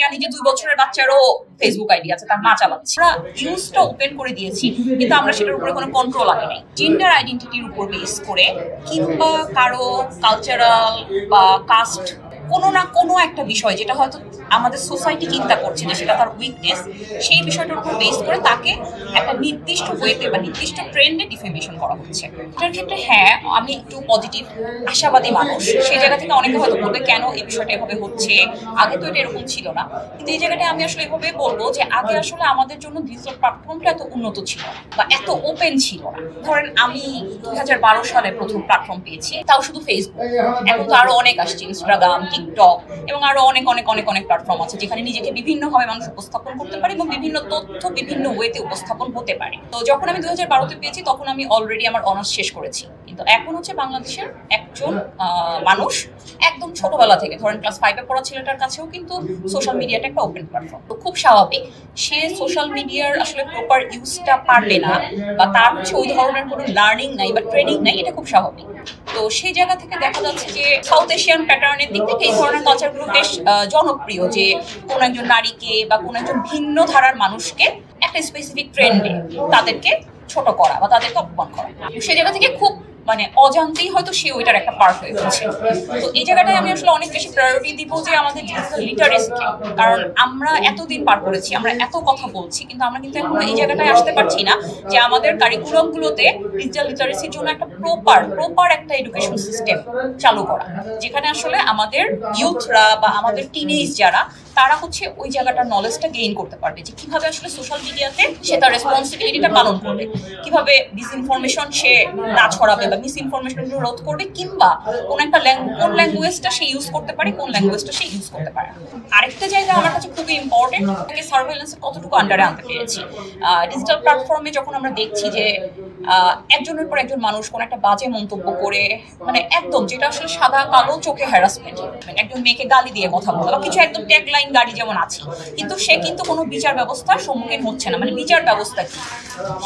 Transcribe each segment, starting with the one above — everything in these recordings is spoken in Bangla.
জানি যে 2 বছরের বাচ্চারও ফেসবুক আইডি আছে, তার মা চালাচ্ছে। আমরা ইউজটা ওপেন করে দিয়েছি, কিন্তু আমরা সেটার উপরে কোনো কন্ট্রোল আনি নাই। জেন্ডার আইডেন্টিটির উপর বেস করে কিংবা কারো কালচারাল বা কাস্ট কোনো না কোনো একটা বিষয় যেটা হয়তো আমাদের সোসাইটি চিন্তা করছে যে সেটা তার উইকনেস, সেই বিষয়টার উপর বেস করে তাকে একটা নির্দিষ্ট ওয়েতে বা নির্দিষ্ট ট্রেন্ডে ডিফেমেশন করা হচ্ছে। এটার ক্ষেত্রে হ্যাঁ, আমি একটু পজিটিভ আশাবাদী মানুষ। সেই জায়গা থেকে অনেকে হয়তো বলবে কেন এই বিষয়টা এভাবে হচ্ছে, আগে তো এটা এরকম ছিল না। কিন্তু এই জায়গাটায় আমি আসলে এভাবে বলবো যে আগে আসলে আমাদের জন্য ডিজিটাল প্ল্যাটফর্মটা এত উন্নত ছিল না বা এত ওপেন ছিল না। ধরেন আমি 2012 সালে প্রথম প্ল্যাটফর্ম পেয়েছি, তাও শুধু ফেসবুক। এখন তো আরো অনেক আসছে, ইনস্টাগ্রাম, টিকটক এবং আরো অনেক অনেক অনেক অনেক প্ল্যাটফর্ম আছে যেখানে নিজেকে বিভিন্নভাবে মানুষ উপস্থাপন করতে পারে এবং বিভিন্ন তথ্য বিভিন্ন ওয়েতে উপস্থাপন হতে পারে। তো যখন আমি 2012-তে পেয়েছি তখন আমি অলরেডি আমার অনার্স শেষ করেছি। কিন্তু এখন হচ্ছে বাংলাদেশের একজন মানুষ একদম ছোটবেলা থেকে, ধরেন ক্লাস 5-এ পড়া ছেলেটার কাছেও কিন্তু সোশ্যাল মিডিয়াটা একটা ওপেন প্ল্যাটফর্ম। তো খুব স্বাভাবিক সে সোশ্যাল মিডিয়ার আসলে প্রপার ইউজটা পারবে না বা তার হচ্ছে ওই ধরনের কোনো লার্নিং নাই বা ট্রেনিং নাই, এটা খুব স্বাভাবিক। তো সেই জায়গা থেকে দেখা যাচ্ছে যে সাউথ এশিয়ান প্যাটার্নের দিক থেকে এই ধরনের কালচারগুলো বেশ জনপ্রিয়, যে কোনো একজন নারীকে বা কোনো একজন ভিন্ন ধারার মানুষকে একটা স্পেসিফিক ট্রেন্ডে তাদেরকে ছোট করা বা তাদেরকে অপমান করা। সেই জায়গা থেকে খুব অজান্তেই হয়তো সে ওইটার একটা পার্ট হয়ে যাচ্ছে। তো এই জায়গাটায় আমি আসলে অনেক বেশি প্রায়োরিটি দিব যে আমাদের ডিজিটাল লিটারেসিকে, কারণ আমরা এতদিন পার করেছি, আমরা এত কথা বলছি, কিন্তু আমরা কিন্তু এখন এই জায়গাটায় আসতে পারছি না যে আমাদের কারিকুলামগুলোতে ডিজিটাল লিটারেসির জন্য একটা প্রপার একটা এডুকেশন সিস্টেম চালু করা, যেখানে আসলে আমাদের ইউথরা বা আমাদের টিনেজ যারা, তারা হচ্ছে ওই জায়গাটার নলেজটা গেইন করতে পারবে যে কিভাবে আসলে সোশ্যাল মিডিয়াতে সে তার রেসপন্সিবিলিটিটা পালন করবে, কিভাবে ডিসইনফরমেশন সে না ছড়াবে বা মিস ইনফরমেশন রোধ করবে, কিংবা কোন একটা কোন ল্যাঙ্গুয়েজটা সে ইউজ করতে পারে, কোন ল্যাঙ্গুয়েজটা সে ইউজ করতে পারে। আরেকটা জায়গা আমার কাছে খুবই ইম্পর্টেন্ট, তাকে সার্ভেইলেন্সের কতটুকু আন্ডারে আনতে পেরেছি। ডিজিটাল প্ল্যাটফর্মে যখন আমরা দেখছি যে একজনের পর একজন মানুষ কোন একটা বাজে মন্তব্য করে, একদম যেটা আসলে সাদা কালো চোখে হ্যারাসমেন্ট, একজন মেয়েকে গালি দিয়ে কথা বলা বা কিছু একদম ট্যাগলাইন গাড়ি যেমন আছে, কিন্তু সে কিন্তু কোনো বিচার ব্যবস্থার সম্মুখীন হচ্ছে না। বিচার ব্যবস্থা কি,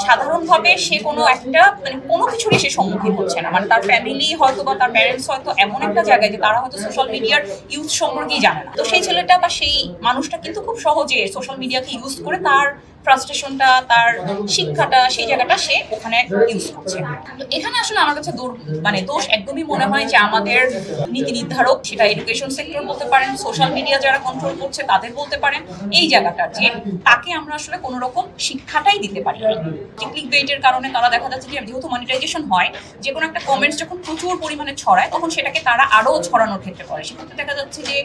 সাধারণভাবে সে কোনো একটা কোনো কিছুরই সে সম্মুখীন হচ্ছে না। তার ফ্যামিলি হয়তো বা তার প্যারেন্টস হয়তো এমন একটা জায়গায় যে তারা হয়তো সোশ্যাল মিডিয়ার ইউজ সম্পর্কেই জানে না। তো সেই ছেলেটা বা সেই মানুষটা কিন্তু খুব সহজে সোশ্যাল মিডিয়াকে ইউজ করে তার ফ্রাস্ট্রেশনটা, তার শিক্ষাটা, সেই জায়গাটা সে ওখানে ইউজ করছে। তো এখানে আসলে আমার কাছে দোষ একদমই মনে হয় যে আমাদের নীতি নির্ধারক, সেটা এডুকেশন সেক্টর বলতে পারেন, সোশ্যাল মিডিয়া যারা কন্ট্রোল করছে তাদের বলতে পারেন, এই জায়গাটা যে তাকে আমরা আসলে কোনো রকম শিক্ষাটাই দিতে পারি। যে ক্লিকবেইটের কারণে তারা দেখা যাচ্ছে যে যেহেতু মনিটাইজেশন হয়, যে কোনো একটা কমেন্টস যখন প্রচুর পরিমাণে ছড়ায় তখন সেটাকে তারা আরো ছড়ানোর ক্ষেত্রে করে। সেক্ষেত্রে দেখা যাচ্ছে যে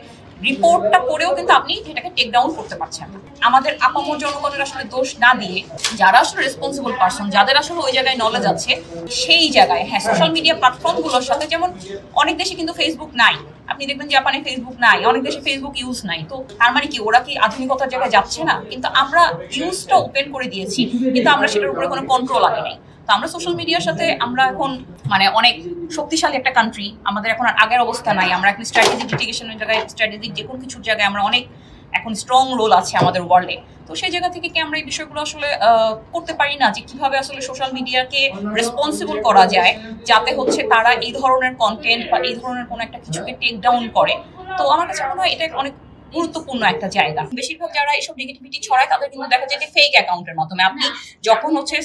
রিপোর্টটা করেও কিন্তু আপনি এটাকে টেক ডাউন করতে পারছেন না। আমাদের আপামর জনগণের আসলে দোষ না দিয়ে যারা আসলে রেসপন্সিবল পারসন, যাদের আসলে ওই জায়গায় নলেজ আছে, সেই জায়গায় হ্যাঁ সোশ্যাল মিডিয়া প্ল্যাটফর্মগুলোর সাথে, যেমন অনেক দেশে কিন্তু ফেসবুক নাই, আপনি দেখবেন জাপানে ফেসবুক নাই, অনেক দেশে ফেসবুক ইউজ নাই। তো তার কি ওরা কি আধুনিকতার জায়গায় যাচ্ছে না? কিন্তু আমরা ইউজটা ওপেন করে দিয়েছি, কিন্তু আমরা সেটার উপরে কোনো কন্ট্রোল আনি নাই। তো আমরা সোশ্যাল মিডিয়ার সাথে আমরা এখন অনেক শক্তিশালী একটা কান্ট্রি, আমাদের এখন আর আগের অবস্থা নাই। আমরা এখন স্ট্র্যাটেজিক লিটিগেশনের জায়গায়, স্ট্র্যাটেজিক যে কোনো কিছুর জায়গায় আমরা অনেক এখন স্ট্রং রোল আছে আমাদের ওয়ার্ল্ডে। তো সেই জায়গা থেকে কি আমরা এই বিষয়গুলো আসলে করতে পারি না যে কিভাবে আসলে সোশ্যাল মিডিয়াকে রেসপন্সিবল করা যায়, যাতে হচ্ছে তারা এই ধরনের কন্টেন্ট বা এই ধরনের কোনো একটা কিছুকে টেক ডাউন করে। তো আমার কাছে মনে হয় এটা অনেক গুরুত্বপূর্ণ একটা জায়গা। বেশিরভাগ যারা এইসব নেগেটিভিটি ছড়ায় তাদের কিন্তু দেখা যায় যে ফেক অ্যাকাউন্টের মাধ্যমে, আপনি যখন হচ্ছে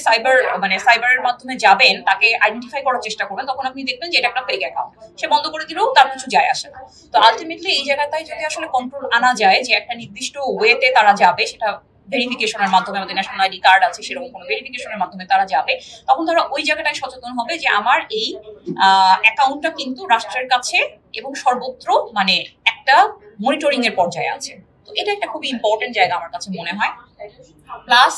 সাইবারের মাধ্যমে যাবেন, তাকে আইডেন্টিফাই করার চেষ্টা করবেন, তখন আপনি দেখবেন যে এটা একটা ফেক অ্যাকাউন্ট, সে বন্ধ করে দিলেও তার কিছু যায় আসে না। তো আলটিমেটলি এই জায়গাটায় যদি আসলে কন্ট্রোল আনা যায় যে একটা নির্দিষ্ট ওয়েতে তারা যাবে, সেটা ভেরিফিকেশনের মাধ্যমে, আমাদের ন্যাশনাল আইডি কার্ড আছে সেরকম কোনো ভেরিফিকেশনের মাধ্যমে তারা যাবে, তখন তারা ওই জায়গাটায় সচেতন হবে যে আমার এই অ্যাকাউন্টটা কিন্তু রাষ্ট্রের কাছে এবং সর্বত্র একটা মনিটরিং এর পর্যায়ে আছে। তো এটা একটা খুবই ইম্পর্টেন্ট জায়গা আমার কাছে মনে হয়। প্লাস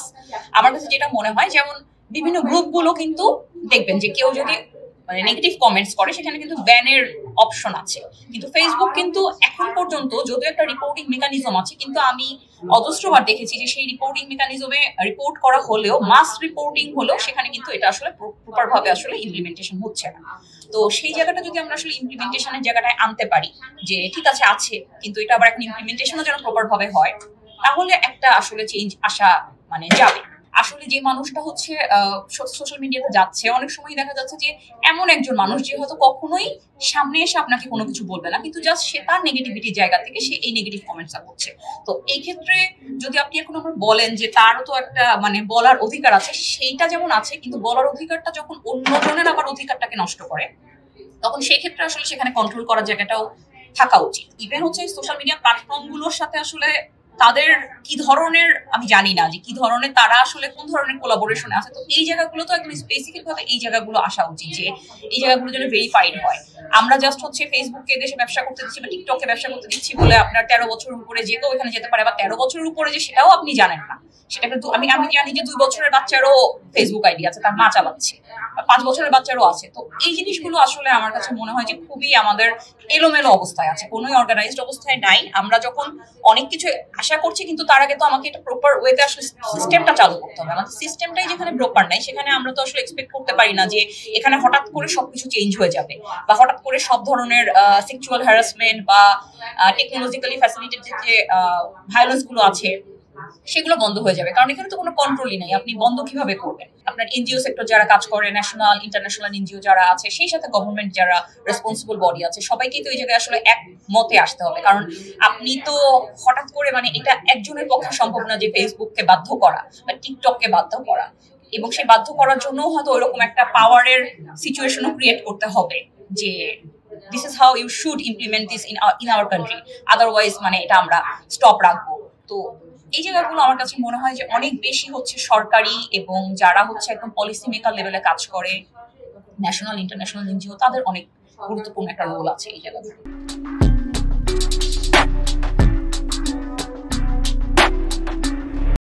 আমার কাছে যেটা মনে হয়, যেমন বিভিন্ন গ্রুপগুলো কিন্তু দেখবেন যে কেউ যদি নেগেটিভ কমেন্টস করে, সেখানে কিন্তু ব্যানের অপশন আছে। কিন্তু ফেসবুক কিন্তু এখন পর্যন্ত যদিও একটা রিপোর্টিং মেকানিজম আছে, কিন্তু আমি অজস্রবার দেখেছি যে সেই রিপোর্টিং মেকানিজমে রিপোর্ট করা হলেও, মাস রিপোর্টিং হলেও, সেখানে কিন্তু এটা আসলে প্রপার ভাবে আসলে ইমপ্লিমেন্টেশন হচ্ছে না। তো সেই জায়গাটা যদি আমরা আসলে ইমপ্লিমেন্টেশনের জায়গাটায় আনতে পারি, যে ঠিক আছে কিন্তু এটা আবার এখন ইমপ্লিমেন্টেশনও যেন প্রপার ভাবে হয়, তাহলে একটা আসলে চেঞ্জ আসা যাবে। আসলে যে মানুষটা হচ্ছে সোশ্যাল মিডিয়াতে যাচ্ছে, অনেক সময় দেখা যাচ্ছে যে এমন একজন মানুষ যে হয়তো কখনোই সামনে এসে আপনাকে কোনো কিছু বলবে না, কিন্তু জাস্ট সে তার নেগেটিভিটি জায়গা থেকে সে এই নেগেটিভ কমেন্টসটা করছে। তো এই ক্ষেত্রে যদি আপনি এখন আমার বলেন যে তারও তো একটা মানে বলার অধিকার আছে, সেইটা যেমন আছে, কিন্তু বলার অধিকারটা যখন অন্যজনের আবার অধিকারটাকে নষ্ট করে, তখন সেই ক্ষেত্রে আসলে সেখানে কন্ট্রোল করার জায়গাটাও থাকা উচিত। ইভেন হচ্ছে সোশ্যাল মিডিয়া প্ল্যাটফর্ম গুলোর সাথে আসলে তাদের কি ধরনের, আমি জানি না যে কি ধরনের, তারা আসলে কোন ধরনের কোলাবোরেশনে আছে। তো এই জায়গাগুলো তো একদম স্পেসিফিক ভাবে এই জায়গাগুলো আসা উচিত যে এই জায়গাগুলো যেন ভেরিফাইড হয়। আমরা জাস্ট হচ্ছে ফেসবুকে দেশে ব্যবসা করতে দিচ্ছি বা টিকটকে ব্যবসা করতে দিচ্ছি বলে আপনার 13 বছরের উপরে যে কেউ এখানে যেতে পারে, বা 13 বছরের উপরে যে সেটাও আপনি জানেন না। সেটা কিন্তু আমি আমি জানি যে 2 বছরের বাচ্চারও ফেসবুক আইডি আছে, তার মা চালাচ্ছে, 5 বছরের বাচ্চারও আছে। তো এই জিনিসগুলো আসলে আমার কাছে মনে হয় যে খুবই আমাদের এলোমেলো অবস্থায় আছে, কোনোই অর্গানাইজড অবস্থায় নাই। আমরা যখন অনেক কিছু আশা করছি, কিন্তু তার আগে তো আমাকে এটা প্রপার ওয়েতে আসলে সিস্টেমটা চালু করতে হবে। আমাদের সিস্টেমটাই যেখানে প্রপার নাই, সেখানে আমরা তো আসলে এক্সপেক্ট করতে পারি না যে এখানে হঠাৎ করে সবকিছু চেঞ্জ হয়ে যাবে, বা হঠাৎ করে সব ধরনের সেক্সুয়াল হ্যারাসমেন্ট বা টেকনোলজিক্যালি ফ্যাসিলিটেড যে ভায়োলেন্স গুলো আছে সেগুলো বন্ধ হয়ে যাবে। কারণ এখানে তো কোনো কন্ট্রোলই নাই, আপনি বন্ধ কিভাবে করবেন? আপনার এনজিও সেক্টর যারা কাজ করে, ন্যাশনাল ইন্টারন্যাশনাল এনজিও যারা আছে, সেই সাথে গভর্নমেন্ট যারা রেসপন্সিবল বডি আছে, সবাইকেই তো এই জায়গায় আসলে এক মতে আসতে হবে। কারণ আপনি তো হঠাৎ করে মানে এটা একজনের পক্ষে সম্ভব না যে ফেসবুককে বাধ্য করা বা টিকটককে বাধ্য করা, এবং সেই বাধ্য করার জন্য হয়তো ওইরকম একটা পাওয়ারের সিচুয়েশনও ক্রিয়েট করতে হবে যে this is how you should implement this in our country, otherwise মানে এটা আমরা স্টপ রাখবো। তো এই জায়গাগুলো আমার কাছে মনে হয় যে অনেক বেশি হচ্ছে সরকারি এবং যারা হচ্ছে একদম পলিসি মেকার লেভেলে কাজ করে, ন্যাশনাল ইন্টারন্যাশনাল এনজিও, তাদের অনেক গুরুত্বপূর্ণ একটা রোল আছে এই জায়গাগুলো।